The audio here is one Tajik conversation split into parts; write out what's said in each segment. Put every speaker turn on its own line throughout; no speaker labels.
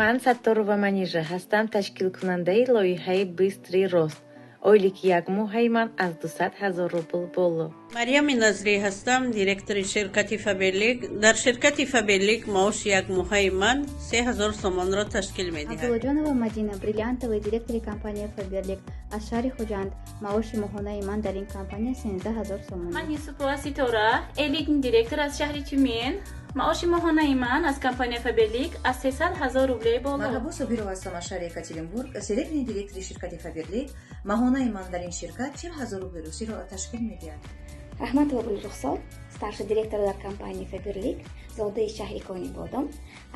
من ستارова Манижа ҳастам, ташкилкунандаи лоиҳаи бистри рост. Ойлики як моҳаи ман аз 200,000 рубл боло.
Марьями Назри ҳастам, директори ширкати Фаберлик. Дар ширкати Фаберлик маоши як моҳаи ман 3000 сомонро ташкил медиҳад.
Абдуллоҷонова Мадина, бриллиантовый директори компания Фаберлик. Аз шаҳри Хуҷанд маоши моҳонаи ман дар ин компания 13000 сомон.
Ман Юсупова Ситора, элитный директор аз шаҳри Тюмен. маоши моҳонаи ман аз компания Фаберлик аз 300,000 рублей боло.
Марҳабо, Собирова ҳастам аз шаҳри Екатеринбург, селектний директори ширкати Фаберлик. Маҳонаи ман дар ин ширкат 40,000 рубли русиро ташкил медиҳад.
Раҳматова Гулрухсор, старший директор дар компания Фаберлик, зодаи шаҳри Кони Бодом,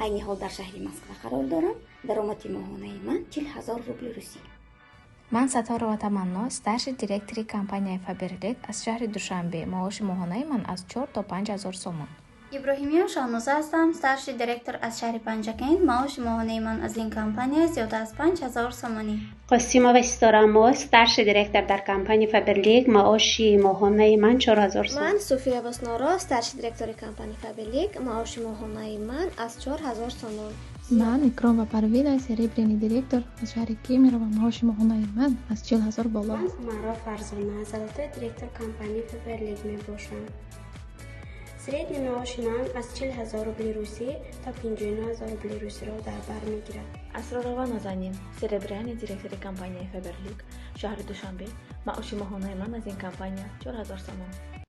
айни ҳол дар шаҳри Москва қарор дорам. Даромади моҳонаи ман 40,000 рубли русӣ.
Ман Сатторова Таманно, старший директори компанияи Фаберлик аз шаҳри Душанбе. Маоши моҳонаи ман аз 4 то 5,000 сомон.
Иброҳимиён Шоҳноза ҳастам, старший директор аз шаҳри Панҷакент. маоши моҳонаи ман аз ин компания зиёда аз 5,000 сомонӣ.
Қосимова Ситора Амос, старший директор дар компания Фаберлик. маоши моҳонаи ман 4,000 сомон.
Ман Суфия Восноро, старший директори компания Фаберлик. маоши моҳонаи ман аз 4,000 сомон.
Ман Икромова Парвина, серебряный директор аз шаҳри Кемерово. маоши моҳонаи ман аз 40,000 боло.
Ман Маро Фарзона, золотой директор компании Фаберлик мебошам. Средний маоши ман аз 40,000 рубли русӣ то 59,000 рубли русиро дар бар мегирад.
Асророва Назанин, серебряный директори компанияи Фаберлик, шаҳри Душанбе. маоши моҳонаи ман аз ин компания 4,000 сомон.